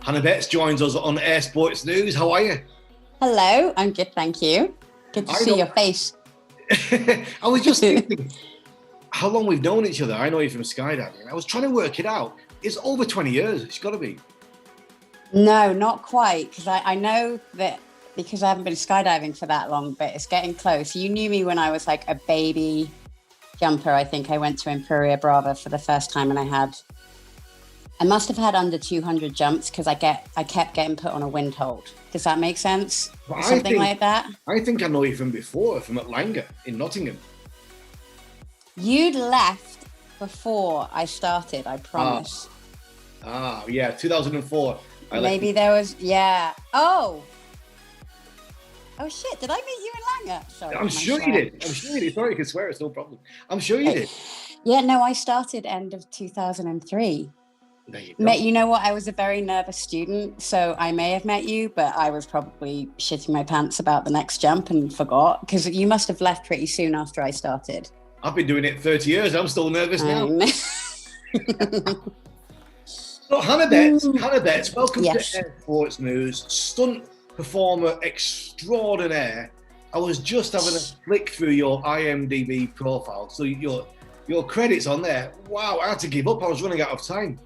Hannah Betts joins us on Air Sports News. How are you? Hello, I'm good, thank you. Good to see your face. I was just thinking how long we've known each other. I know you from skydiving. I was trying to work it out. It's over 20 years. It's got to be. No, not quite, because I know that because I haven't been skydiving for that long, but it's getting close. You knew me when I was like a baby jumper. I think I went to Imperia Brava for the first time, and I must have had under 200 jumps because I kept getting put on a wind hold. Does that make sense? Something like that? I think I know you from before, from at Langer in Nottingham. You'd left before I started, I promise. Yeah, 2004. Maybe there was, yeah. Oh shit, did I meet you in Langer? Sorry. I'm sure you did. Sorry, you can swear, it's no problem. I'm sure you did. Yeah, no, I started end of 2003. There you go. You know what? I was a very nervous student, so I may have met you, but I was probably shitting my pants about the next jump and forgot, because you must have left pretty soon after I started. I've been doing it 30 years. I'm still nervous now. So Hannah Betts, welcome to Air Sports News. Stunt performer extraordinaire. I was just having a flick through your IMDb profile, so your credits on there. Wow, I had to give up. I was running out of time.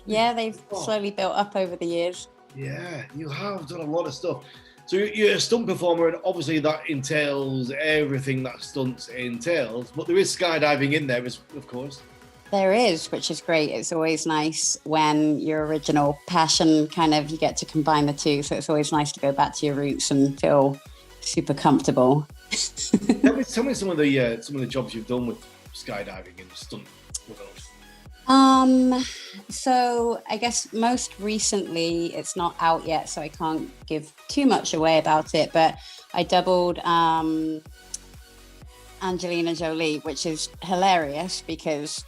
Yeah, they've slowly built up over the years. Yeah, you have done a lot of stuff. So you're a stunt performer, and obviously that entails everything that stunts entails, but there is skydiving in there, of course. There is, which is great. It's always nice when your original passion you get to combine the two. So it's always nice to go back to your roots and feel super comfortable. Tell me some of the jobs you've done with skydiving and stunt world. So I guess most recently, it's not out yet, so I can't give too much away about it, but I doubled Angelina Jolie, which is hilarious because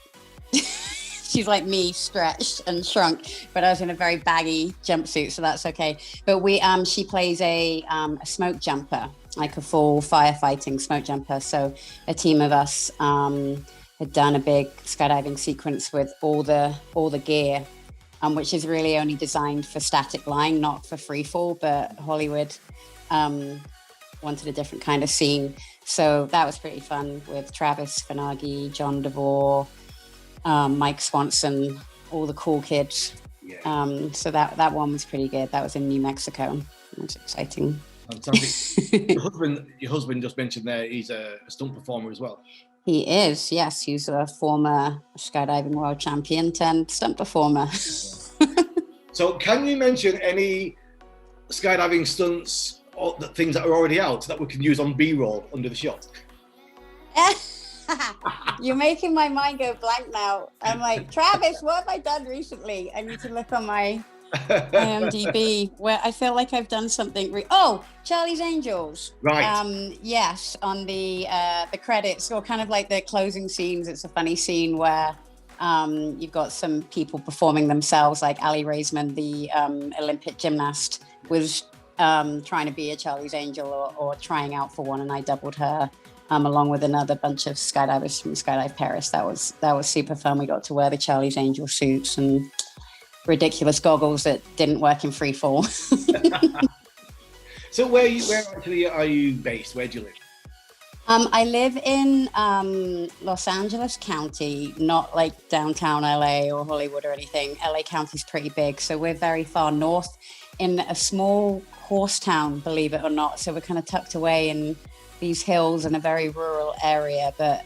she's like me, stretched and shrunk, but I was in a very baggy jumpsuit, so that's okay. But she plays a smoke jumper, like a full firefighting smoke jumper. So a team of us had done a big skydiving sequence with all the gear, which is really only designed for static line, not for free fall. But Hollywood wanted a different kind of scene, so that was pretty fun with Travis Fanagi, John DeVore, Mike Swanson, all the cool kids. Yeah. So that one was pretty good. That was in New Mexico. It was exciting. Fantastic. Your husband just mentioned there he's a stunt performer as well. He is, yes. He's a former skydiving world champion turned stunt performer. So can you mention any skydiving stunts or the things that are already out that we can use on B-roll under the shot? You're making my mind go blank now. I'm like, Travis, what have I done recently? I need to look on my IMDb where I feel like I've done something. Charlie's Angels. Right. Yes, on the credits, or kind of like the closing scenes. It's a funny scene where you've got some people performing themselves, like Ali Raisman, the Olympic gymnast, was trying to be a Charlie's Angel or trying out for one, and I doubled her. Along with another bunch of skydivers from Skydive Paris. That was super fun. We got to wear the Charlie's Angel suits and ridiculous goggles that didn't work in free fall. So where actually are you based? Where do you live? I live in Los Angeles County, not like downtown LA or Hollywood or anything. LA County's pretty big, so we're very far north in a small horse town, believe it or not. So we're kind of tucked away in these hills in a very rural area, but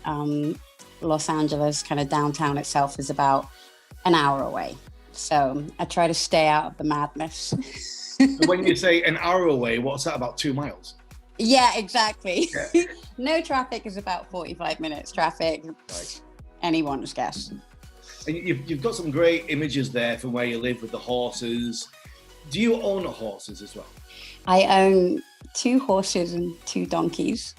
Los Angeles, kind of downtown itself, is about an hour away. So I try to stay out of the madness. So when you say an hour away, what's that, about 2 miles? Yeah, exactly. Yeah. No traffic is about 45 minutes. Traffic, right. Anyone's guess. And you've got some great images there from where you live with the horses. Do you own horses as well? I own 2 horses and 2 donkeys.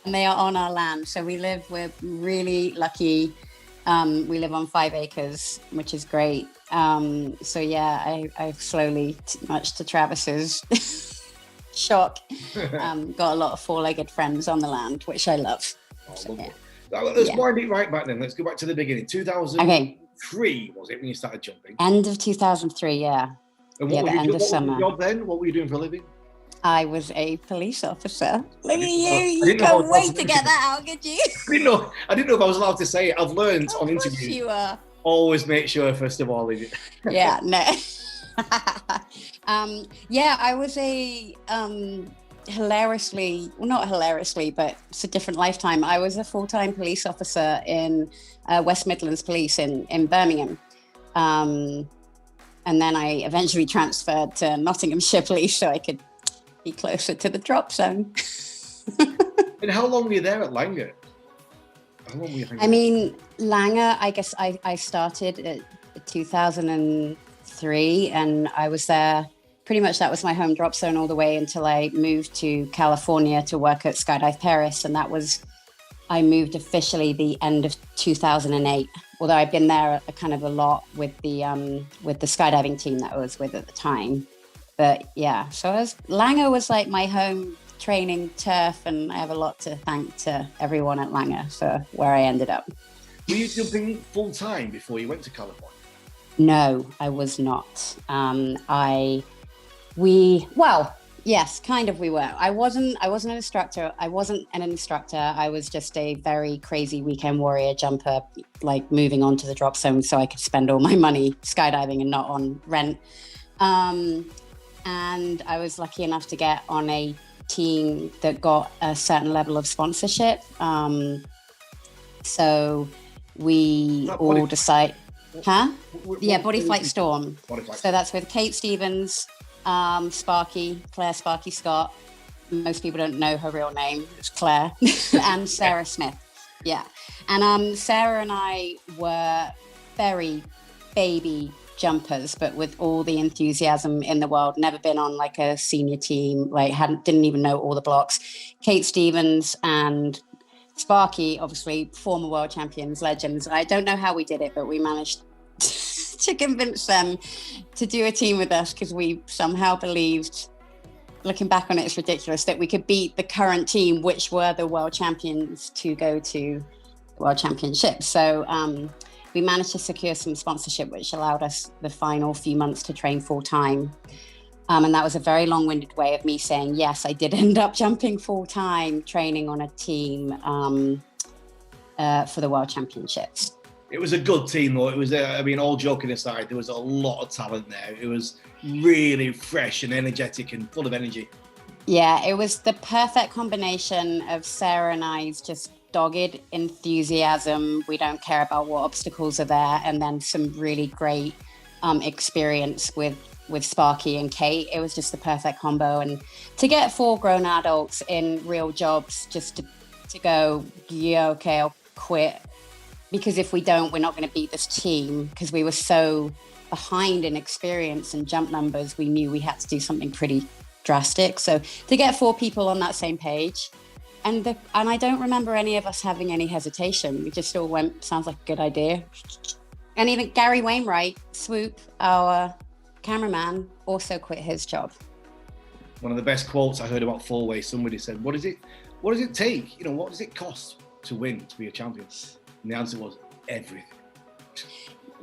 And they are on our land. So we're really lucky. We live on 5 acres, which is great. So yeah, I've slowly, much to Travis's shock, got a lot of 4-legged friends on the land, which I love. Let's wind it right back then. Let's go back to the beginning. 2003. 2003, was it, when you started jumping? End of 2003, yeah. And Yeah, the end of what was summer. your job then? What were you doing for a living? I was a police officer. Look at you. You didn't know can't what wait to get that out, could you? I didn't know if I was allowed to say it. I've learned on Of course interviews. you are. Always make sure, first of all. Yeah, no. Yeah, I was a hilariously, well, not hilariously, but it's a different lifetime. I was a full-time police officer in West Midlands Police in Birmingham. And then I eventually transferred to Nottinghamshire Police so I could be closer to the drop zone. And how long were you there at Langer? How long were you I mean, Langer, I guess I started at 2003 and I was there, pretty much that was my home drop zone all the way until I moved to California to work at Skydive Paris. And I moved officially the end of 2008, although I've been there a kind of a lot with the skydiving team that I was with at the time. But yeah, so Langer was like my home training turf, and I have a lot to thank to everyone at Langer for where I ended up. Were you jumping full time before you went to California? No, I was not. Yes, kind of we were. I wasn't an instructor. I was just a very crazy weekend warrior jumper, like moving on to the drop zone so I could spend all my money skydiving and not on rent. And I was lucky enough to get on a team that got a certain level of sponsorship. So we all decide, Body Flight Storm. So that's with Kate Stevens, Claire Sparky Scott. Most people don't know her real name. It's Claire and Sarah Smith. Yeah. And Sarah and I were very baby jumpers, but with all the enthusiasm in the world. Never been on like a senior team, didn't even know all the blocks. Kate Stevens and Sparky, obviously former world champions, legends. I don't know how we did it, but we managed to convince them to do a team with us because we somehow believed, looking back on it, it's ridiculous, that we could beat the current team, which were the world champions, to go to the world championships. So we managed to secure some sponsorship, which allowed us the final few months to train full time. And that was a very long-winded way of me saying, yes, I did end up jumping full time, training on a team for the world championships. It was a good team, though. It was, all joking aside, there was a lot of talent there. It was really fresh and energetic and full of energy. Yeah, it was the perfect combination of Sarah and I's just dogged enthusiasm. We don't care about what obstacles are there. And then some really great experience with Sparky and Kate. It was just the perfect combo. And to get 4 grown adults in real jobs just to go, yeah, okay, I'll quit. Because if we don't, we're not going to beat this team, because we were so behind in experience and jump numbers, we knew we had to do something pretty drastic. So to get 4 people on that same page, and I don't remember any of us having any hesitation. We just all went, sounds like a good idea. And even Gary Wainwright, Swoop, our cameraman, also quit his job. One of the best quotes I heard about four-way, somebody said, what does it take? What does it cost to win, to be a champion? And the answer was everything.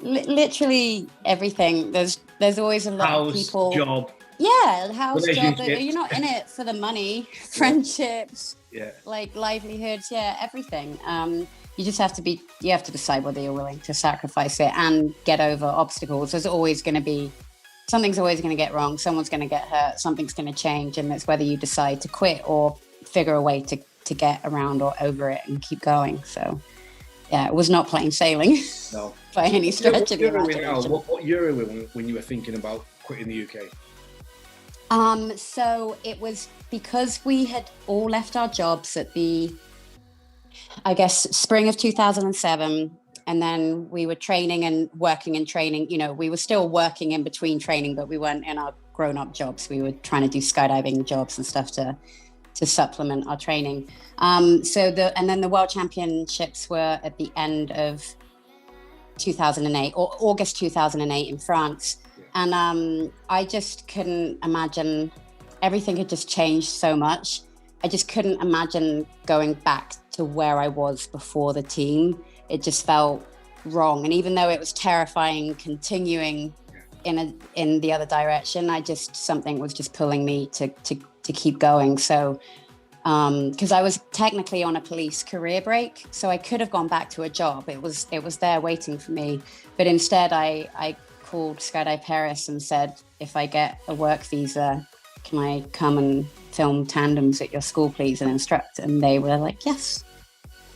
Literally everything. There's always a lot of people. Job. Yeah, house, job. You're not in it for the money. Friendships. Yeah. Like livelihoods. Yeah, everything. You just have to decide whether you're willing to sacrifice it and get over obstacles. There's always going to be, something's always going to get wrong. Someone's going to get hurt. Something's going to change. And it's whether you decide to quit or figure a way to get around or over it and keep going. So, yeah, it was not plain sailing. No. By any stretch of the imagination. What year were we when you were thinking about quitting the UK? So it was because we had all left our jobs at the, I guess, spring of 2007. And then we were training and working and training. We were still working in between training, but we weren't in our grown-up jobs. We were trying to do skydiving jobs and stuff to supplement our training. And then the World Championships were at the end of 2008 or August 2008 in France. And I just couldn't imagine, everything had just changed so much. I just couldn't imagine going back to where I was before the team. It just felt wrong. And even though it was terrifying continuing in the other direction, something was just pulling me to keep going. So because I was technically on a police career break, so I could have gone back to a job. It was there waiting for me. But instead I called Skydive Paris and said, if I get a work visa, can I come and film tandems at your school, please, and instruct? And they were like, yes.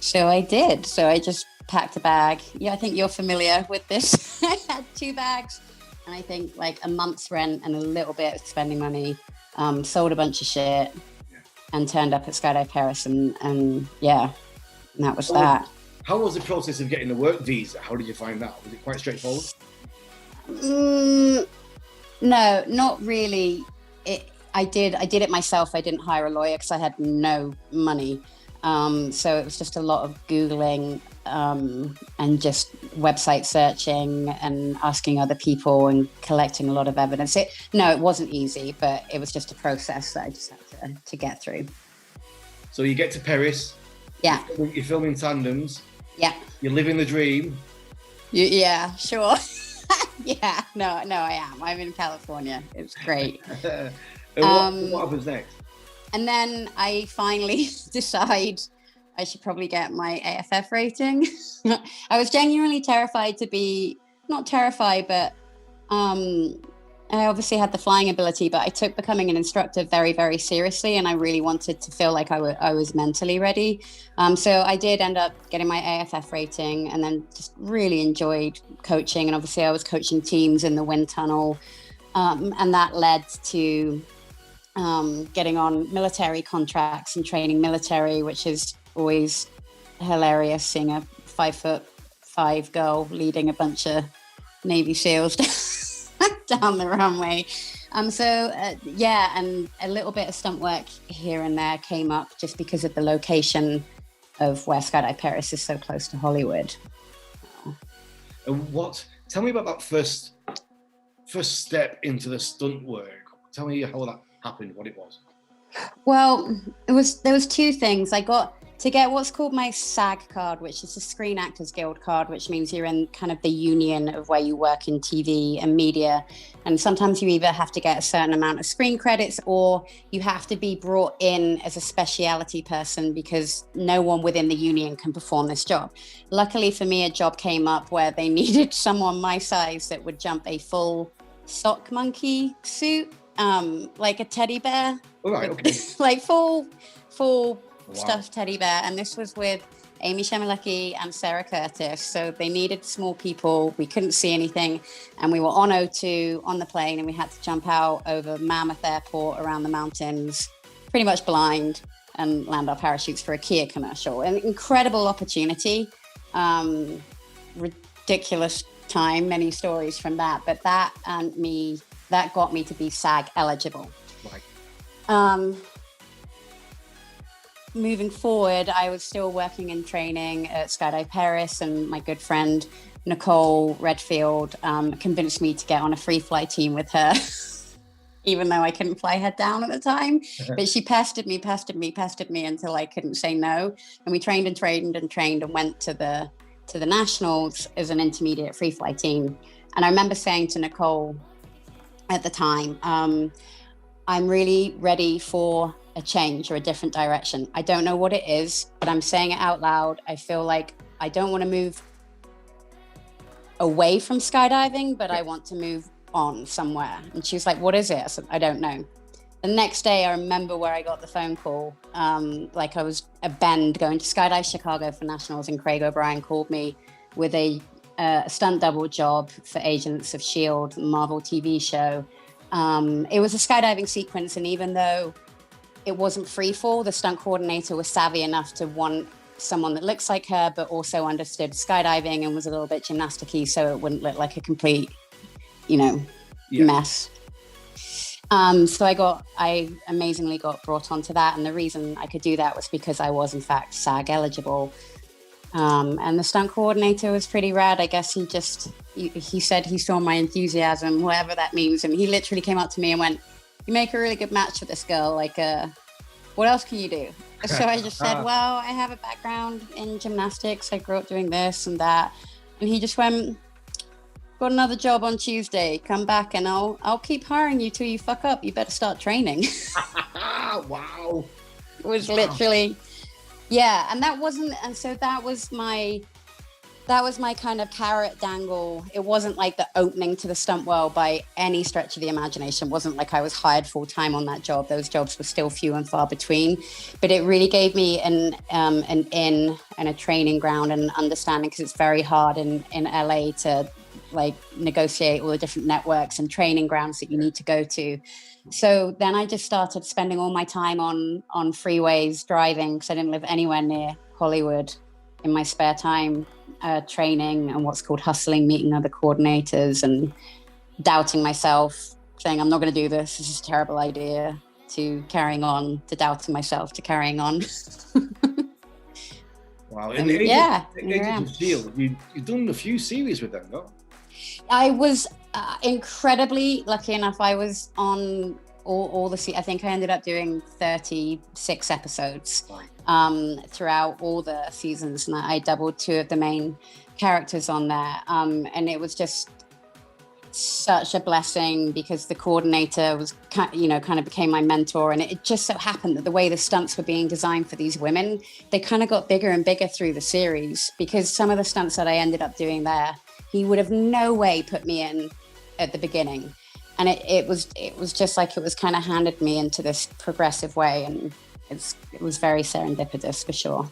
So I did. So I just packed a bag. Yeah, I think you're familiar with this. I had 2 bags and I think like a month's rent and a little bit of spending money, sold a bunch of shit and turned up at Skydive Paris and that was that. How was the process of getting the work visa? How did you find that? Was it quite straightforward? No, not really. I did it myself. I didn't hire a lawyer because I had no money. So it was just a lot of Googling and just website searching and asking other people and collecting a lot of evidence. It wasn't easy, but it was just a process that I just had to get through. So you get to Paris. Yeah. You're filming tandems. Yeah. You're living the dream. Yeah, sure. Yeah, no, I am. I'm in California. It's great. What happens next? And then I finally decide I should probably get my AFF rating. I was genuinely terrified not terrified, but I obviously had the flying ability, but I took becoming an instructor very, very seriously. And I really wanted to feel like I was mentally ready. So I did end up getting my AFF rating and then just really enjoyed coaching. And obviously I was coaching teams in the wind tunnel. And that led to getting on military contracts and training military, which is always hilarious, seeing a 5'5" girl leading a bunch of Navy SEALs down the runway. And a little bit of stunt work here and there came up just because of the location of where Skydive Paris is so close to Hollywood. And tell me about that first step into the stunt work. Tell me how that happened, what it was. Well, there was 2 things. I got to get what's called my SAG card, which is the Screen Actors Guild card, which means you're in kind of the union of where you work in TV and media. And sometimes you either have to get a certain amount of screen credits or you have to be brought in as a speciality person because no one within the union can perform this job. Luckily for me, a job came up where they needed someone my size that would jump a full sock monkey suit, like a teddy bear. All right, okay. Like full stuffed teddy bear. And this was with Amy Shemilecki and Sarah Curtis. So they needed small people. We couldn't see anything. And we were on O2 on the plane and we had to jump out over Mammoth Airport around the mountains, pretty much blind, and land our parachutes for a Kia commercial. An incredible opportunity. Ridiculous time, many stories from that. But that got me to be SAG eligible. Right. Moving forward, I was still working in training at Skydive Paris, and my good friend Nicole Redfield convinced me to get on a free fly team with her, even though I couldn't fly head down at the time. But she pestered me until I couldn't say no. And we trained and went to the Nationals as an intermediate free fly team. And I remember saying to Nicole at the time, I'm really ready for a change or a different direction. I don't know what it is, but I'm saying it out loud. I feel like I don't want to move away from skydiving, but I want to move on somewhere. And she was like, what is it? I said, I don't know. The next day, I remember where I got the phone call. Like I was at Bend going to Skydive Chicago for Nationals, and Craig O'Brien called me with a stunt double job for Agents of S.H.I.E.L.D., Marvel TV show. It was a skydiving sequence, and even though it wasn't free fall, the stunt coordinator was savvy enough to want someone that looks like her, but also understood skydiving and was a little bit gymnasticy, so it wouldn't look like a complete, mess. So I amazingly got brought onto that. And the reason I could do that was because I was in fact SAG eligible. And the stunt coordinator was pretty rad. I guess he said he saw my enthusiasm, whatever that means. And he literally came up to me and went, you make a really good match for this girl. Like, what else can you do? So I just said, well, I have a background in gymnastics. I grew up doing this and that. And he just went, got another job on Tuesday. Come back and I'll keep hiring you till you fuck up. You better start training. Wow. It was literally, yeah. So that was my kind of carrot dangle. It wasn't like the opening to the stunt world by any stretch of the imagination. It wasn't like I was hired full time on that job. Those jobs were still few and far between. But it really gave me an in and a training ground and an understanding, because it's very hard in LA to like negotiate all the different networks and training grounds that you need to go to. So then I just started spending all my time on freeways driving, because I didn't live anywhere near Hollywood, in my spare time, training and what's called hustling, meeting other coordinators and doubting myself, saying, I'm not going to do this. This is a terrible idea, to carrying on, to doubting myself, to carrying on. Wow. And Agents of Shield, you've done a few series with them, no? I was incredibly lucky enough. I was on all the, I think I ended up doing 36 episodes throughout all the seasons, and I doubled 2 of the main characters on there. And it was just such a blessing, because the coordinator was, kind of became my mentor. And it just so happened that the way the stunts were being designed for these women, they kind of got bigger and bigger through the series, because some of the stunts that I ended up doing there, he would have no way put me in at the beginning. And it was just like it was kind of handed me into this progressive way, and it was very serendipitous for sure.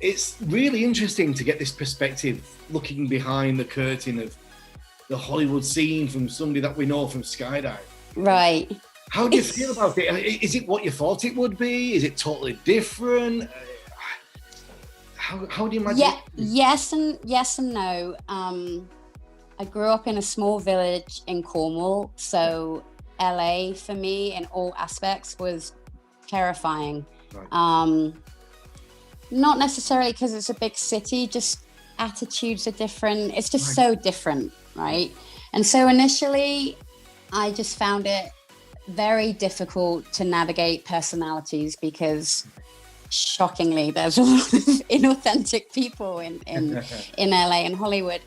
It's really interesting to get this perspective, looking behind the curtain of the Hollywood scene from somebody that we know from skydiving. Right. How do you feel about it? Is it what you thought it would be? Is it totally different? How do you imagine? Yeah, yes and no. I grew up in a small village in Cornwall, so LA for me in all aspects was terrifying. Right. Not necessarily because it's a big city, just attitudes are different. It's just so different, right? And so initially, I just found it very difficult to navigate personalities, because shockingly, there's a lot of inauthentic people in LA and Hollywood.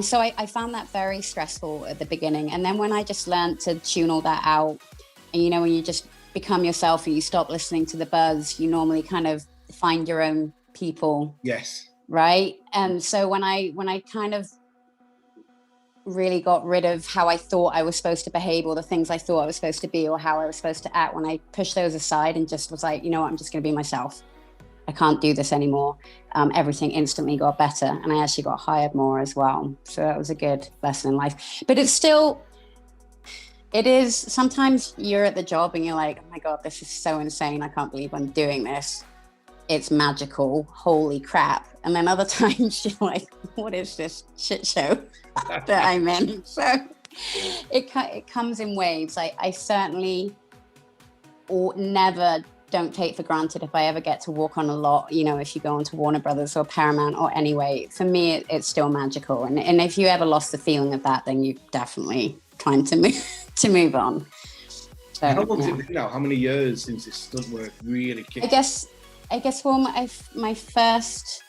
So I found that very stressful at the beginning. And then when I just learned to tune all that out, and when you just become yourself and you stop listening to the buzz, you normally kind of find your own people. Yes. Right. And so when I kind of really got rid of how I thought I was supposed to behave, or the things I thought I was supposed to be, or how I was supposed to act, when I pushed those aside and just was like, I'm just going to be myself. I can't do this anymore. Everything instantly got better, and I actually got hired more as well. So that was a good lesson in life. But it is, sometimes you're at the job and you're like, oh my God, this is so insane. I can't believe I'm doing this. It's magical. Holy crap. And then other times you're like, what is this shit show that I'm in? So it comes in waves. I certainly never don't take for granted if I ever get to walk on a lot, if you go onto Warner Brothers or Paramount or anyway, for me, it's still magical. And if you ever lost the feeling of that, then you definitely time to move on. So, how long has it been now? How many years since this stunt work really kicked? I guess well, my first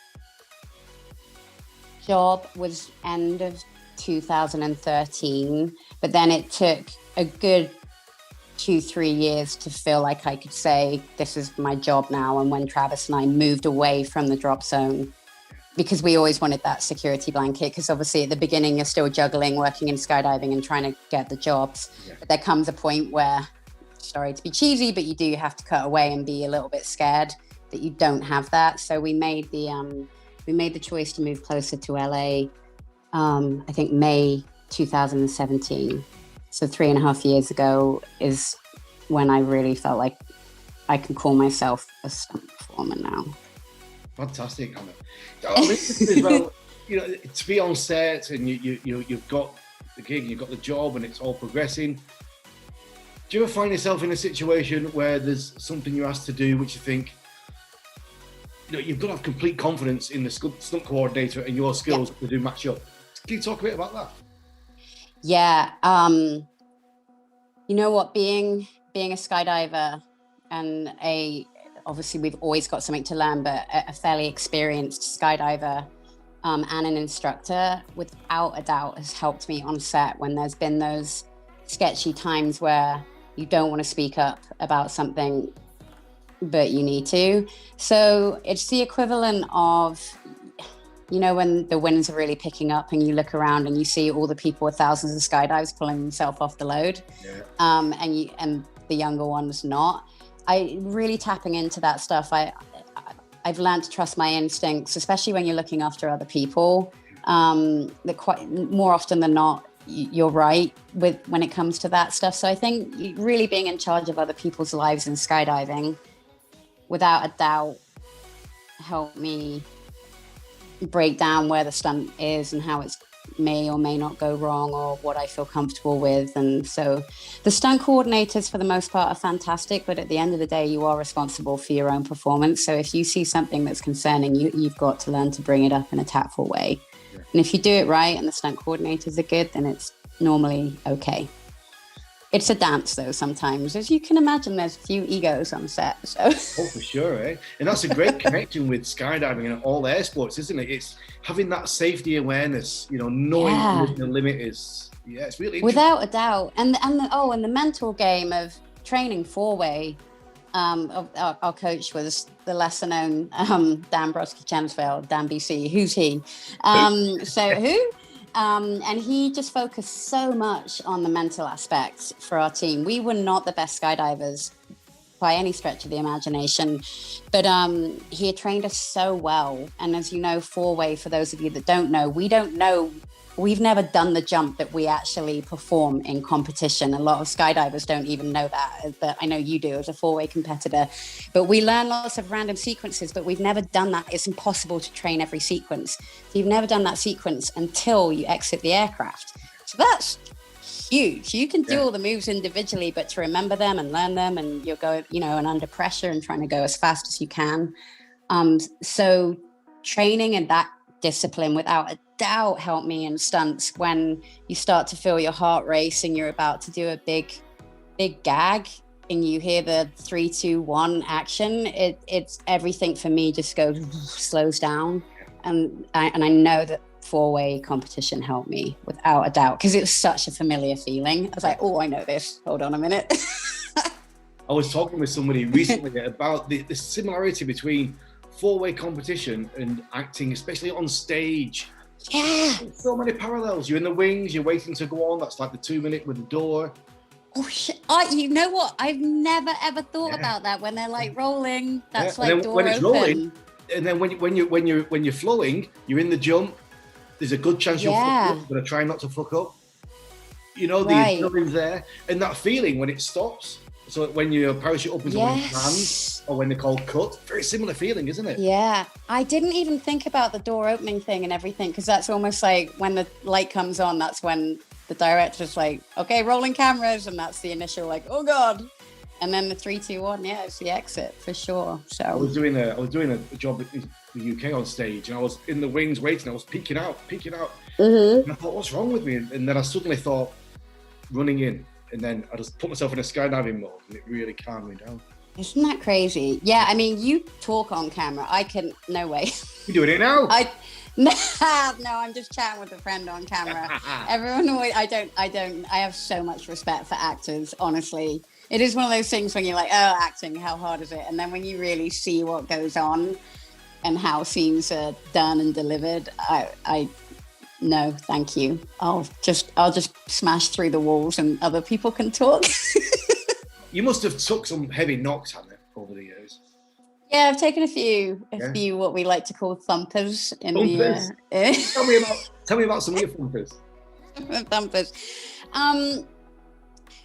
job was end of 2013, but then it took a good 2-3 years to feel like I could say, this is my job now. And when Travis and I moved away from the drop zone, because we always wanted that security blanket, because obviously at the beginning you're still juggling, working in skydiving and trying to get the jobs. Yeah. But there comes a point where, sorry to be cheesy, but you do have to cut away and be a little bit scared that you don't have that. So we made the choice to move closer to LA, I think May 2017. So 3.5 years ago is when I really felt like I can call myself a stunt performer now. Fantastic, Anna. As well, to be on set and you've got the gig, you've got the job, and it's all progressing. Do you ever find yourself in a situation where there's something you're asked to do which you think, you've got to have complete confidence in the stunt coordinator and your skills to do match up? Can you talk a bit about that? Yeah. You know what, being a skydiver and obviously we've always got something to learn, but a fairly experienced skydiver, and an instructor, without a doubt, has helped me on set when there's been those sketchy times where you don't want to speak up about something, but you need to. So it's the equivalent of, when the winds are really picking up and you look around and you see all the people with thousands of skydives pulling themselves off the load, and the younger ones not. I really tapping into that stuff. I've learned to trust my instincts, especially when you're looking after other people. More often than not, you're right when it comes to that stuff. So I think really being in charge of other people's lives in skydiving, without a doubt, helped me break down where the stunt is and how it may or may not go wrong, or what I feel comfortable with. And so the stunt coordinators for the most part are fantastic, but at the end of the day, you are responsible for your own performance. So if you see something that's concerning you, you've got to learn to bring it up in a tactful way. Yeah. And if you do it right and the stunt coordinators are good, then it's normally okay. It's a dance, though, sometimes. As you can imagine, there's a few egos on set. So. Oh, for sure, eh? And that's a great connection with skydiving and all air sports, isn't it? It's having that safety awareness, knowing what the limit is. Yeah, it's really interesting. Without a doubt. And the mental game of training four-way. Our coach was the lesser-known Dan Brodsky-Chensfeld, Dan BC. Who's he? Who? And he just focused so much on the mental aspects for our team. We were not the best skydivers by any stretch of the imagination, but he had trained us so well. And as you know, four-way, for those of you that don't know, we've never done the jump that we actually perform in competition. A lot of skydivers don't even know that, but I know you do as a four-way competitor. But we learn lots of random sequences, but we've never done that. It's impossible to train every sequence. So you've never done that sequence until you exit the aircraft. So that's huge. You can do all the moves individually, but to remember them and learn them, and you'll go, and under pressure and trying to go as fast as you can. So training and that discipline, without a doubt, helped me in stunts. When you start to feel your heart race and you're about to do a big gag and you hear the 3, 2, 1 action, it's everything for me just slows down. And I know that four-way competition helped me without a doubt, because it was such a familiar feeling. I was like, oh, I know this. Hold on a minute. I was talking with somebody recently about the similarity between four-way competition and acting, especially on stage. Yeah. There's so many parallels. You're in the wings, you're waiting to go on. That's like the 2 minute with the door. Oh shit! You know what? I've never ever thought about that. When they're like rolling, that's like door when it's open. Rolling, and then when you're flowing, you're in the jump. There's a good chance you'll fuck up, but I try not to fuck up. The adrenaline's there, and that feeling when it stops. So when you parachute up into someone's hands, or when they call cut, very similar feeling, isn't it? Yeah, I didn't even think about the door opening thing and everything, because that's almost like when the light comes on, that's when the director's like, okay, rolling cameras, and that's the initial like, oh god, and then the 3, 2, 1, it's the exit for sure. So I was doing a job in the UK on stage, and I was in the wings waiting. I was peeking out, and I thought, what's wrong with me? And then I suddenly thought, running in. And then I just put myself in a skydiving mode, and it really calmed me down. Isn't that crazy? Yeah, I mean, you talk on camera. I can, no way. You're doing it now? No, I'm just chatting with a friend on camera. Everyone always, I have so much respect for actors, honestly. It is one of those things when you're like, oh, acting, how hard is it? And then when you really see what goes on and how scenes are done and delivered, no, thank you. I'll just smash through the walls and other people can talk. You must have took some heavy knocks, haven't you, over the years? Yeah, I've taken a few what we like to call thumpers in the. Tell me about some of your thumpers. Thumpers.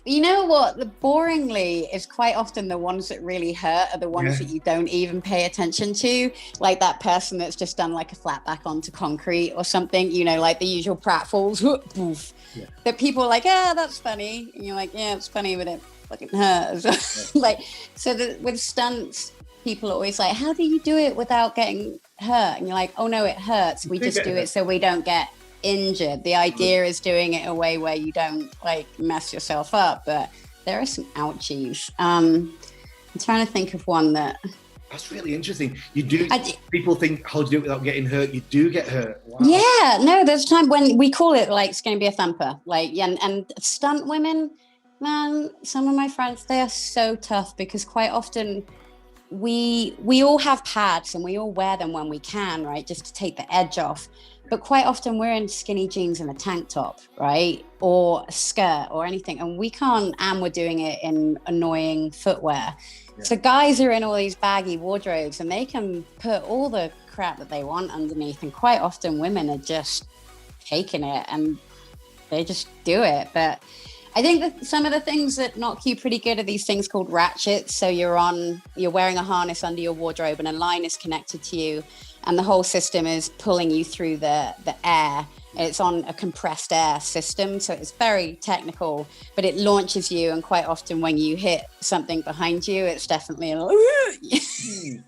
You know what? The boringly is quite often the ones that really hurt are the ones that you don't even pay attention to. Like that person that's just done like a flat back onto concrete or something, like the usual pratfalls. That people are like, that's funny. And you're like, yeah, it's funny, but it fucking hurts. With stunts, people are always like, how do you do it without getting hurt? And you're like, oh no, it hurts. We just do it so we don't get injured. The idea is doing it a way where you don't like mess yourself up, but there are some ouchies. I'm trying to think of one that That's really interesting. People think, how do you do it without getting hurt? You do get hurt. Wow. Yeah, no, there's a time when we call it like it's going to be a thumper. Like, and stunt women, man, some of my friends, they are so tough because quite often we all have pads and we all wear them when we can, right? Just to take the edge off. But quite often we're in skinny jeans and a tank top, right? Or a skirt or anything. And we can't, and we're doing it in annoying footwear. Yeah. So guys are in all these baggy wardrobes and they can put all the crap that they want underneath. And quite often women are just taking it and they just do it. But I think that some of the things that knock you pretty good are these things called ratchets. So you're wearing a harness under your wardrobe and a line is connected to you. And the whole system is pulling you through the air. It's on a compressed air system, so it's very technical, but it launches you. And quite often when you hit something behind you, it's definitely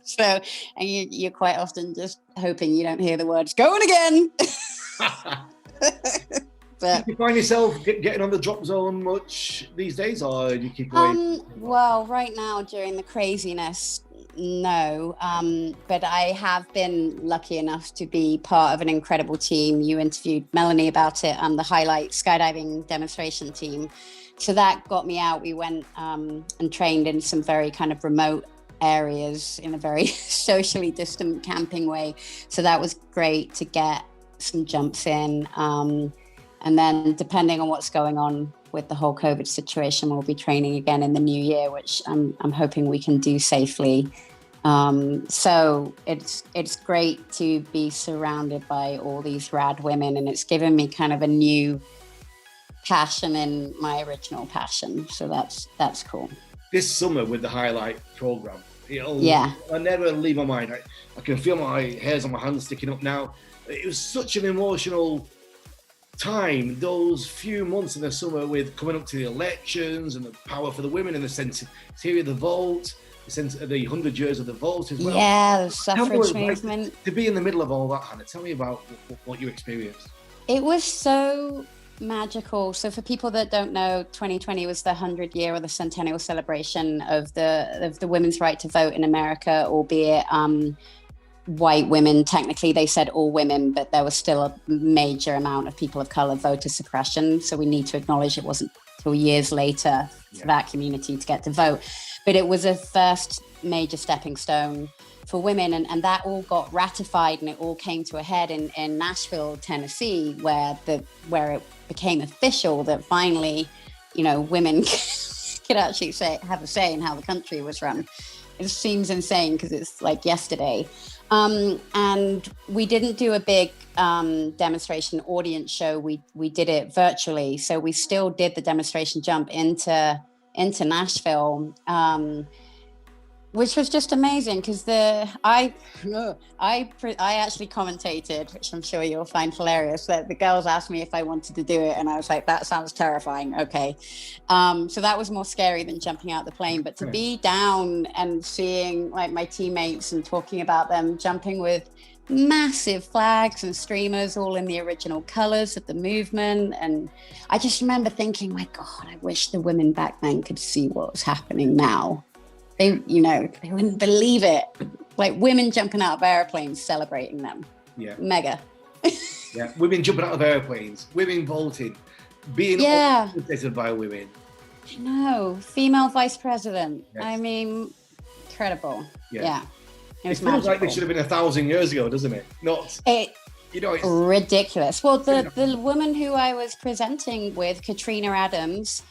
so, and you're quite often just hoping you don't hear the words "going again." But, do you find yourself getting on the drop zone much these days, or do you keep away? Well, right now during the craziness, no, but I have been lucky enough to be part of an incredible team. You interviewed Melanie about it. I'm the highlight skydiving demonstration team. So that got me out. We went and trained in some very kind of remote areas in a very socially distant camping way. So that was great to get some jumps in. And then depending on what's going on with the whole COVID situation, we'll be training again in the new year, which I'm hoping we can do safely. So it's great to be surrounded by all these rad women, and it's given me kind of a new passion in my original passion. So that's cool. This summer with the highlight program, I never leave my mind. I can feel my hairs on my hands sticking up now. It was such an emotional time, those few months in the summer, with coming up to the elections and the power for the women and the sensitivity of the vote, the 100 years of the vote as well. Yeah, the suffrage movement. Like to be in the middle of all that, Hannah, tell me about what you experienced. It was so magical. So for people that don't know, 2020 was the 100 year or the centennial celebration of the women's right to vote in America, albeit white women. Technically they said all women, but there was still a major amount of people of color voter suppression. So we need to acknowledge it wasn't till years later for that community to get to vote. But it was a first major stepping stone for women. And that all got ratified and it all came to a head in Nashville, Tennessee, where it became official that finally, women could actually have a say in how the country was run. It seems insane because it's like yesterday. And we didn't do a big demonstration audience show. We did it virtually. So we still did the demonstration jump into Nashville, which was just amazing because I actually commentated, which I'm sure you'll find hilarious, that the girls asked me if I wanted to do it, and I was like, that sounds terrifying. Okay. So that was more scary than jumping out the plane, but to be down and seeing like my teammates and talking about them jumping with massive flags and streamers all in the original colors of the movement. And I just remember thinking, my God, I wish the women back then could see what was happening now. They wouldn't believe it. Like women jumping out of airplanes, celebrating them. Yeah. Mega. Yeah. Women jumping out of airplanes, women voting, being protected by women. No, female vice president. Yes. I mean, incredible. Yeah. It feels like this should have been 1,000 years ago, doesn't it? It's ridiculous. Well, the woman who I was presenting with, Katrina Adams,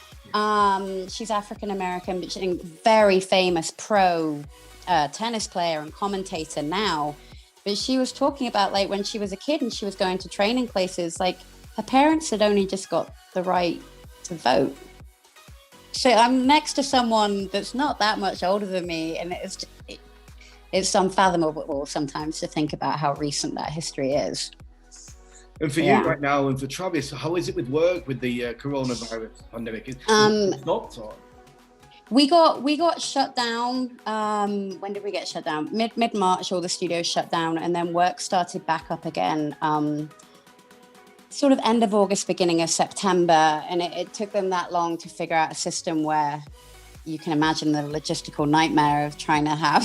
she's African American, but she's a very famous pro tennis player and commentator now. But she was talking about like when she was a kid and she was going to training places, like her parents had only just got the right to vote. So I'm next to someone that's not that much older than me, and it's unfathomable sometimes to think about how recent that history is. And for you right now, and for Travis, how is it with work with the coronavirus pandemic? Is it stopped or? We got shut down. When did we get shut down? Mid-March, all the studios shut down, and then work started back up again. Sort of end of August, beginning of September, and it took them that long to figure out a system where you can imagine the logistical nightmare of trying to have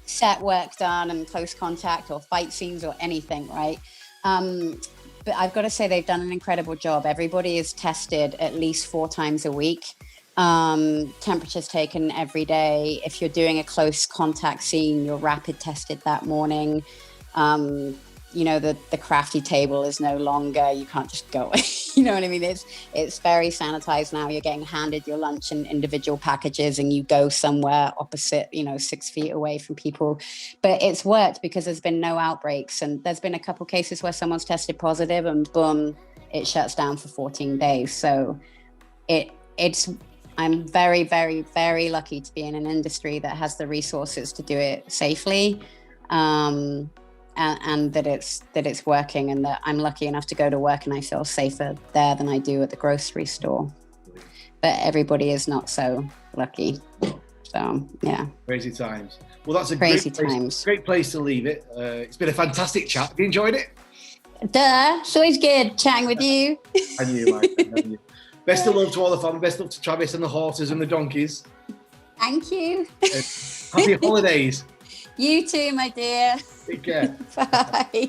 set work done and close contact or fight scenes or anything, right? But I've got to say they've done an incredible job. Everybody is tested at least 4 times a week. Temperatures taken every day. If you're doing a close contact scene, you're rapid tested that morning. You know, the crafty table is no longer, you can't just go, you know what I mean? It's very sanitized now. You're getting handed your lunch in individual packages and you go somewhere opposite, 6 feet away from people. But it's worked because there's been no outbreaks. And there's been a couple cases where someone's tested positive and boom, it shuts down for 14 days. So I'm very, very, very lucky to be in an industry that has the resources to do it safely. And that it's working, and that I'm lucky enough to go to work and I feel safer there than I do at the grocery store. But everybody is not so lucky. So yeah. Crazy times. Well, that's a great place to leave it. It's been a fantastic chat. Have you enjoyed it? Duh. It's always good chatting with you. And you, Mike. And you. Best of luck to all the family. Best of luck to Travis and the horses and the donkeys. Thank you. Happy holidays. You too, my dear. Take care. Bye.